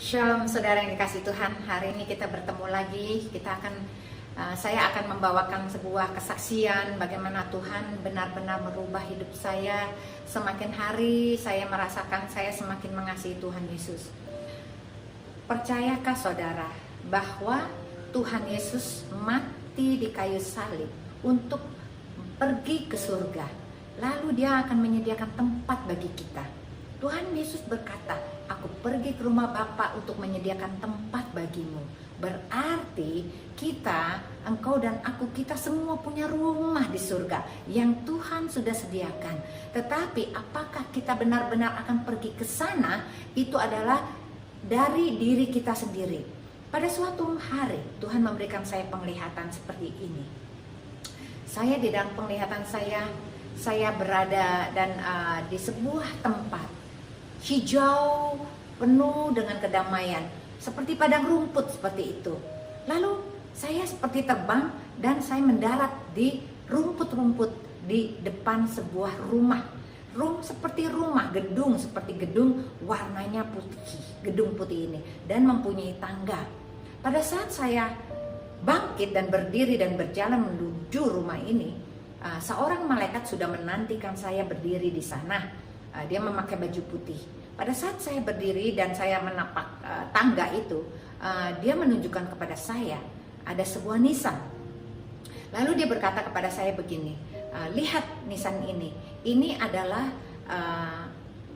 Shalom saudara yang dikasih Tuhan. Hari ini kita bertemu lagi. Saya akan membawakan sebuah kesaksian bagaimana Tuhan benar-benar merubah hidup saya. Semakin hari saya merasakan saya semakin mengasihi Tuhan Yesus. Percayakah saudara bahwa Tuhan Yesus mati di kayu salib untuk pergi ke surga, lalu Dia akan menyediakan tempat bagi kita. Tuhan Yesus berkata, "Aku pergi ke rumah Bapa untuk menyediakan tempat bagimu." Berarti engkau dan aku, kita semua punya rumah di surga yang Tuhan sudah sediakan. Tetapi apakah kita benar-benar akan pergi ke sana? Itu adalah dari diri kita sendiri. Pada suatu hari Tuhan memberikan saya penglihatan seperti ini. Saya di dalam penglihatan saya berada dan di sebuah tempat hijau, penuh dengan kedamaian, seperti padang rumput seperti itu. Lalu saya seperti terbang dan saya mendarat di rumput-rumput di depan sebuah rumah. Seperti rumah, gedung seperti gedung, warnanya putih, gedung putih ini, dan mempunyai tangga. Pada saat saya bangkit dan berdiri dan berjalan menuju rumah ini, seorang malaikat sudah menantikan saya berdiri di sana. Dia memakai baju putih. Pada saat saya berdiri dan saya menapak tangga itu, dia menunjukkan kepada saya ada sebuah nisan. Lalu dia berkata kepada saya begini, "Lihat nisan ini. Ini adalah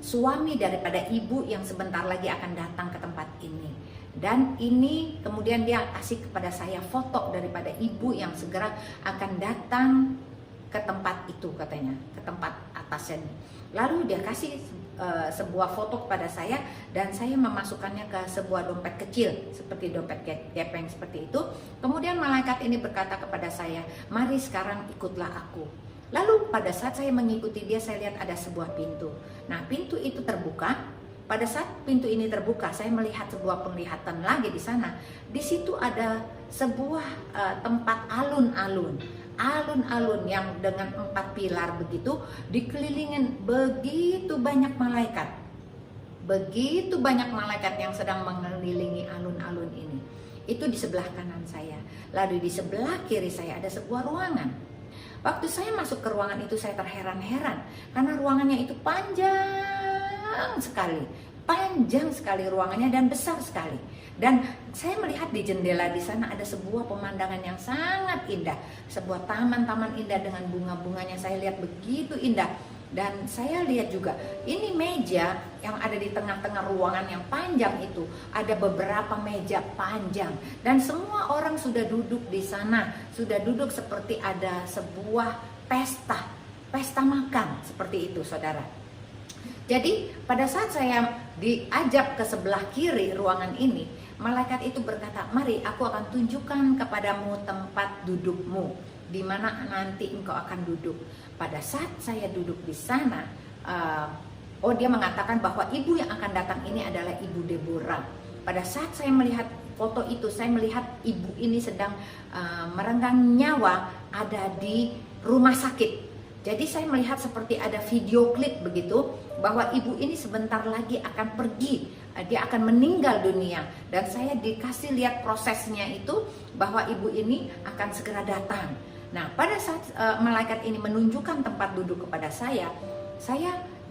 suami daripada ibu yang sebentar lagi akan datang ke tempat ini." Dan ini kemudian dia kasih kepada saya foto daripada ibu yang segera akan datang ke tempat itu, katanya, ke tempat atasnya. Lalu dia kasih sebuah foto kepada saya dan saya memasukkannya ke sebuah dompet kecil seperti dompet gepeng seperti itu. Kemudian malaikat ini berkata kepada saya, "Mari sekarang ikutlah aku." Lalu pada saat saya mengikuti dia, saya lihat ada sebuah pintu. Nah, pintu itu terbuka. Pada saat pintu ini terbuka, saya melihat sebuah penglihatan lagi di sana. Di situ ada sebuah tempat alun-alun yang dengan 4 pilar begitu, dikelilingin begitu banyak malaikat yang sedang mengelilingi alun-alun ini. Itu di sebelah kanan saya. Lalu di sebelah kiri saya ada sebuah ruangan. Waktu saya masuk ke ruangan itu, saya terheran-heran karena ruangannya itu panjang sekali ruangannya dan besar sekali. Dan saya melihat di jendela di sana ada sebuah pemandangan yang sangat indah, sebuah taman-taman indah dengan bunga-bunganya. Saya lihat begitu indah. Dan saya lihat juga ini meja yang ada di tengah-tengah ruangan yang panjang itu, ada beberapa meja panjang dan semua orang sudah duduk di sana, sudah duduk seperti ada sebuah pesta makan seperti itu, saudara. Jadi pada saat saya diajak ke sebelah kiri ruangan ini, malaikat itu berkata, "Mari, aku akan tunjukkan kepadamu tempat dudukmu, di mana nanti engkau akan duduk." Pada saat saya duduk di sana, dia mengatakan bahwa ibu yang akan datang ini adalah Ibu Deborah. Pada saat saya melihat foto itu, saya melihat ibu ini sedang merenggang nyawa ada di rumah sakit. Jadi saya melihat seperti ada video klip begitu, bahwa ibu ini sebentar lagi akan pergi, dia akan meninggal dunia. Dan saya dikasih lihat prosesnya itu, bahwa ibu ini akan segera datang. Nah, pada saat malaikat ini menunjukkan tempat duduk kepada saya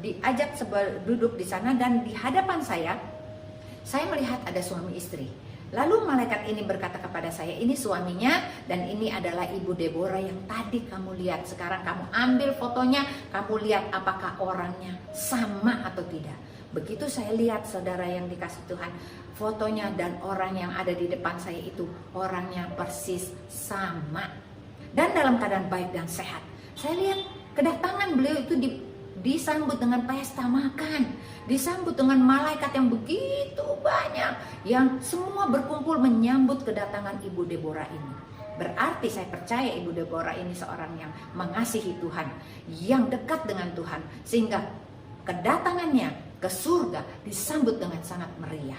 diajak duduk di sana dan di hadapan saya melihat ada suami istri. Lalu malaikat ini berkata kepada saya, "Ini suaminya dan ini adalah Ibu Deborah yang tadi kamu lihat. Sekarang kamu ambil fotonya, kamu lihat apakah orangnya sama atau tidak." Begitu saya lihat, saudara yang dikasih Tuhan, fotonya dan orang yang ada di depan saya itu orangnya persis sama dan dalam keadaan baik dan sehat. Saya lihat kedatangan beliau itu disambut dengan pesta makan, disambut dengan malaikat yang begitu banyak, yang semua berkumpul menyambut kedatangan Ibu Deborah ini. Berarti saya percaya Ibu Deborah ini seorang yang mengasihi Tuhan, yang dekat dengan Tuhan, sehingga kedatangannya ke surga disambut dengan sangat meriah.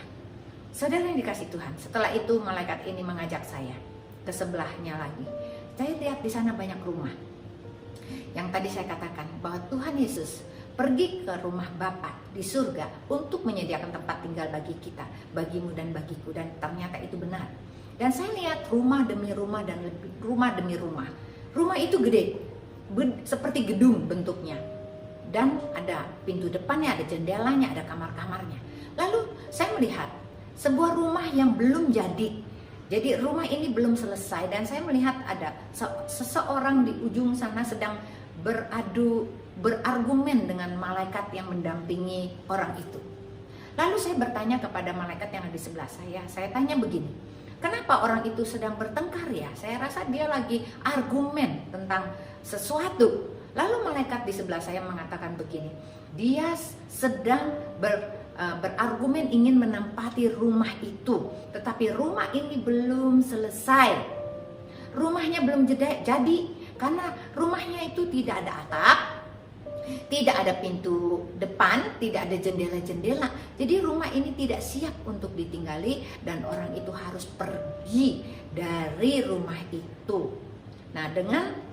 Saudara yang dikasih Tuhan, setelah itu malaikat ini mengajak saya ke sebelahnya lagi. Saya lihat di sana banyak rumah. Yang tadi saya katakan bahwa Tuhan Yesus pergi ke rumah Bapa di surga untuk menyediakan tempat tinggal bagi kita, bagimu dan bagiku. Dan ternyata itu benar. Dan saya lihat rumah demi rumah dan rumah demi rumah. Rumah itu gede, seperti gedung bentuknya. Dan ada pintu depannya, ada jendelanya, ada kamar-kamarnya. Lalu saya melihat sebuah rumah yang belum jadi. Jadi rumah ini belum selesai, dan saya melihat ada seseorang di ujung sana sedang berargumen dengan malaikat yang mendampingi orang itu. Lalu saya bertanya kepada malaikat yang ada di sebelah saya tanya begini, kenapa orang itu sedang bertengkar ya? Saya rasa dia lagi argumen tentang sesuatu. Lalu malaikat di sebelah saya mengatakan begini, dia sedang berargumen ingin menempati rumah itu, tetapi rumah ini belum selesai. Rumahnya belum jadi, karena rumahnya itu tidak ada atap, tidak ada pintu depan, tidak ada jendela-jendela. Jadi rumah ini tidak siap untuk ditinggali, dan orang itu harus pergi dari rumah itu. Nah, dengan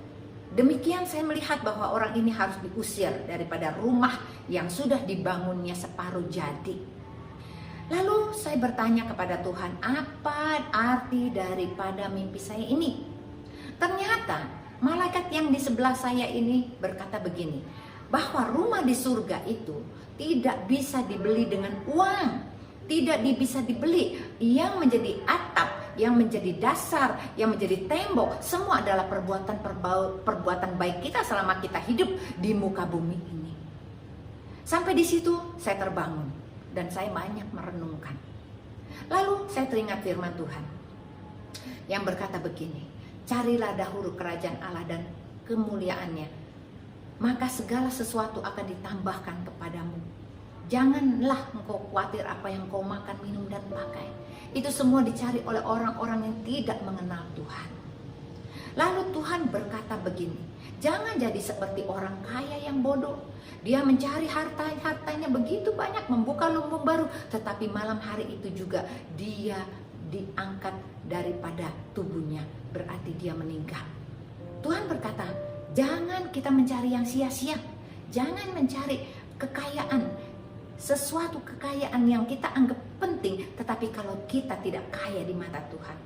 demikian saya melihat bahwa orang ini harus diusir daripada rumah yang sudah dibangunnya separuh jadi. Lalu saya bertanya kepada Tuhan, apa arti daripada mimpi saya ini? Ternyata malaikat yang di sebelah saya ini berkata begini, bahwa rumah di surga itu tidak bisa dibeli dengan uang, tidak bisa dibeli. Yang menjadi atap, yang menjadi dasar, yang menjadi tembok, semua adalah perbuatan baik kita selama kita hidup di muka bumi ini. Sampai di situ saya terbangun dan saya banyak merenungkan. Lalu saya teringat firman Tuhan yang berkata begini, carilah dahulu kerajaan Allah dan kemuliaannya, maka segala sesuatu akan ditambahkan kepadamu. Janganlah engkau khawatir apa yang kau makan, minum, dan pakai. Itu semua dicari oleh orang-orang yang tidak mengenal Tuhan. Lalu Tuhan berkata begini, jangan jadi seperti orang kaya yang bodoh. Dia mencari hartanya begitu banyak, membuka lumbung baru, tetapi malam hari itu juga dia diangkat daripada tubuhnya, berarti dia meninggal. Tuhan berkata, jangan kita mencari yang sia-sia. Jangan mencari kekayaan, sesuatu kekayaan yang kita anggap penting, tetapi kalau kita tidak kaya di mata Tuhan.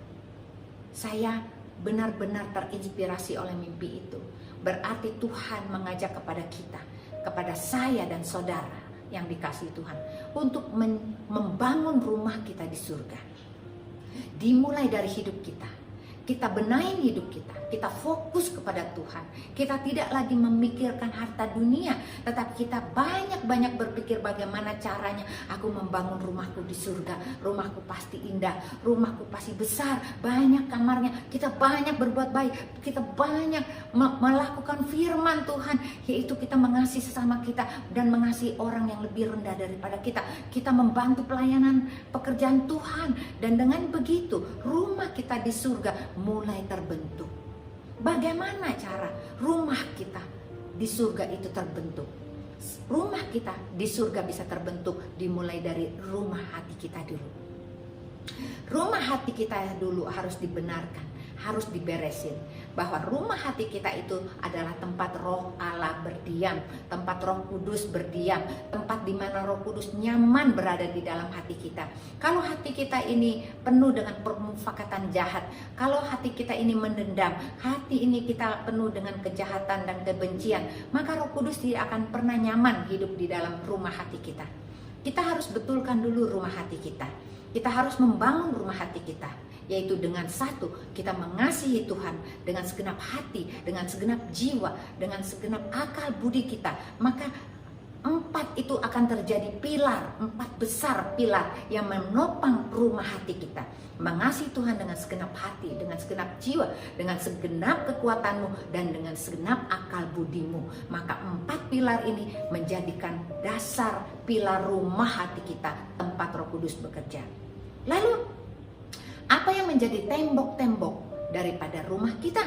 Saya benar-benar terinspirasi oleh mimpi itu. Berarti Tuhan mengajak kepada kita, kepada saya dan saudara yang dikasihi Tuhan, untuk membangun rumah kita di surga. Dimulai dari hidup kita. Kita benahin hidup kita fokus kepada Tuhan. Kita tidak lagi memikirkan harta dunia, tetapi kita banyak-banyak berpikir bagaimana caranya aku membangun rumahku di surga. Rumahku pasti indah, rumahku pasti besar, banyak kamarnya. Kita banyak berbuat baik, kita banyak melakukan firman Tuhan, yaitu kita mengasihi sesama kita dan mengasihi orang yang lebih rendah daripada kita. Kita membantu pelayanan pekerjaan Tuhan, dan dengan begitu rumah kita di surga mulai terbentuk. Bagaimana cara rumah kita di surga itu terbentuk? Rumah kita di surga bisa terbentuk dimulai dari rumah hati kita dulu. Rumah hati kita dulu harus dibenarkan, harus diberesin, bahwa rumah hati kita itu adalah tempat Roh Allah berdiam, tempat Roh Kudus berdiam, tempat di mana Roh Kudus nyaman berada di dalam hati kita. Kalau hati kita ini penuh dengan permufakatan jahat, kalau hati kita ini mendendam, hati ini kita penuh dengan kejahatan dan kebencian, maka Roh Kudus tidak akan pernah nyaman hidup di dalam rumah hati kita. Kita harus betulkan dulu rumah hati kita. Kita harus membangun rumah hati kita, yaitu dengan satu, kita mengasihi Tuhan dengan segenap hati, dengan segenap jiwa, dengan segenap akal budi kita. Maka 4 itu akan terjadi pilar, 4 besar pilar yang menopang rumah hati kita. Mengasihi Tuhan dengan segenap hati, dengan segenap jiwa, dengan segenap kekuatanmu, dan dengan segenap akal budimu. Maka 4 pilar ini menjadikan dasar pilar rumah hati kita, tempat Roh Kudus bekerja. Lalu, apa yang menjadi tembok-tembok daripada rumah kita?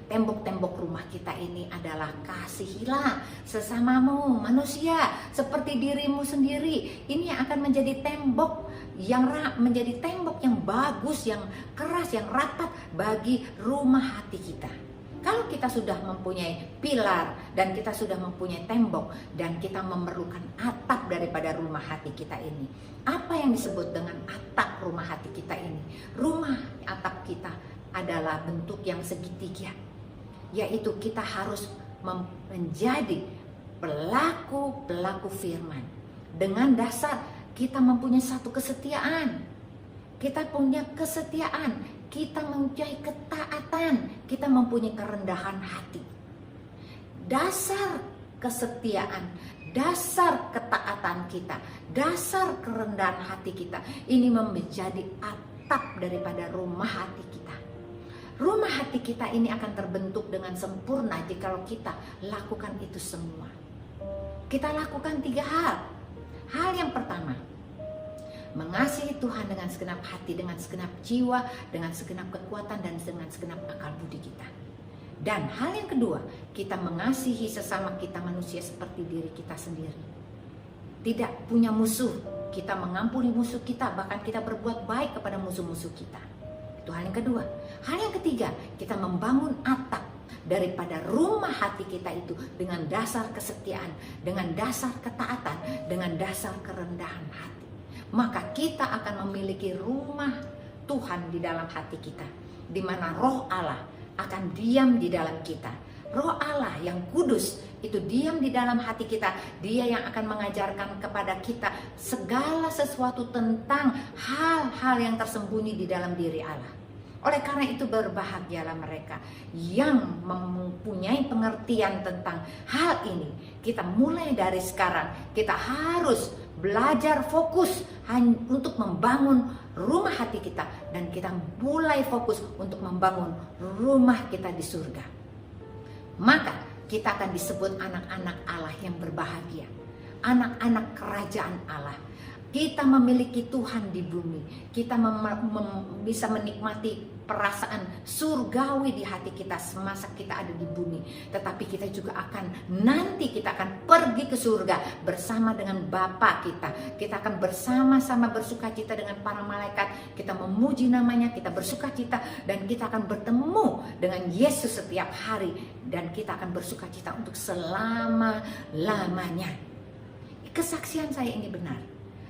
Tembok-tembok rumah kita ini adalah kasihilah sesamamu manusia seperti dirimu sendiri. Ini yang akan menjadi tembok yang menjadi tembok yang bagus, yang keras, yang rapat bagi rumah hati kita. Kalau kita sudah mempunyai pilar dan kita sudah mempunyai tembok dan kita memerlukan atap daripada rumah hati kita ini. Apa yang disebut dengan atap rumah hati kita ini? Rumah atap kita adalah bentuk yang segitiga, yaitu kita harus menjadi pelaku firman. Dengan dasar kita mempunyai satu kesetiaan. Kita punya kesetiaan. Kita mempunyai ketaatan, kita mempunyai kerendahan hati. Dasar kesetiaan, dasar ketaatan kita, dasar kerendahan hati kita, ini menjadi atap daripada rumah hati kita. Rumah hati kita ini akan terbentuk dengan sempurna jika kita lakukan itu semua. Kita lakukan 3 hal. Hal yang pertama, mengasihi Tuhan dengan segenap hati, dengan segenap jiwa, dengan segenap kekuatan, dan dengan segenap akal budi kita. Dan hal yang kedua, kita mengasihi sesama kita manusia seperti diri kita sendiri. Tidak punya musuh, kita mengampuni musuh kita, bahkan kita berbuat baik kepada musuh-musuh kita. Itu hal yang kedua. Hal yang ketiga, kita membangun atap daripada rumah hati kita itu dengan dasar kesetiaan, dengan dasar ketaatan, dengan dasar kerendahan hati. Maka kita akan memiliki rumah Tuhan di dalam hati kita, di mana Roh Allah akan diam di dalam kita. Roh Allah yang kudus itu diam di dalam hati kita. Dia yang akan mengajarkan kepada kita segala sesuatu tentang hal-hal yang tersembunyi di dalam diri Allah. Oleh karena itu berbahagialah mereka yang mempunyai pengertian tentang hal ini. Kita mulai dari sekarang, kita harus belajar fokus untuk membangun rumah hati kita. Dan kita mulai fokus untuk membangun rumah kita di surga. Maka kita akan disebut anak-anak Allah yang berbahagia, anak-anak kerajaan Allah. Kita memiliki Tuhan di bumi. Kita bisa menikmati perasaan surgawi di hati kita semasa kita ada di bumi. Tetapi kita juga nanti kita akan pergi ke surga bersama dengan Bapa kita. Kita akan bersama-sama bersukacita dengan para malaikat. Kita memuji namanya, kita bersukacita, dan kita akan bertemu dengan Yesus setiap hari. Dan kita akan bersukacita untuk selama-lamanya. Kesaksian saya ini benar.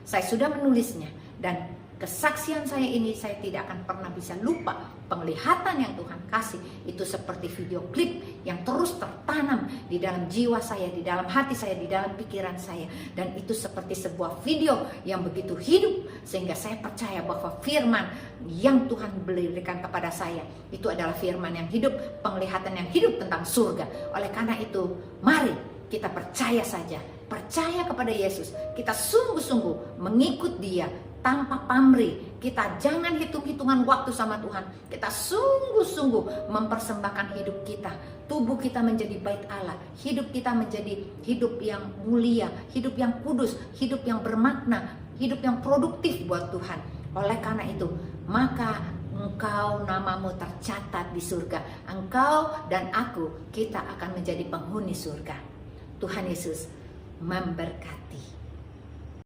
Saya sudah menulisnya, dan kesaksian saya ini saya tidak akan pernah bisa lupa. Penglihatan yang Tuhan kasih itu seperti video klip yang terus tertanam di dalam jiwa saya, di dalam hati saya, di dalam pikiran saya. Dan itu seperti sebuah video yang begitu hidup, sehingga saya percaya bahwa firman yang Tuhan berikan kepada saya itu adalah firman yang hidup, penglihatan yang hidup tentang surga. Oleh karena itu, mari kita percaya saja. Percaya kepada Yesus, kita sungguh-sungguh mengikut Dia tanpa pamrih. Kita jangan hitung-hitungan waktu sama Tuhan. Kita sungguh-sungguh mempersembahkan hidup kita. Tubuh kita menjadi bait Allah. Hidup kita menjadi hidup yang mulia, hidup yang kudus, hidup yang bermakna, hidup yang produktif buat Tuhan. Oleh karena itu, maka engkau namamu tercatat di surga. Engkau dan aku, kita akan menjadi penghuni surga. Tuhan Yesus memberkati.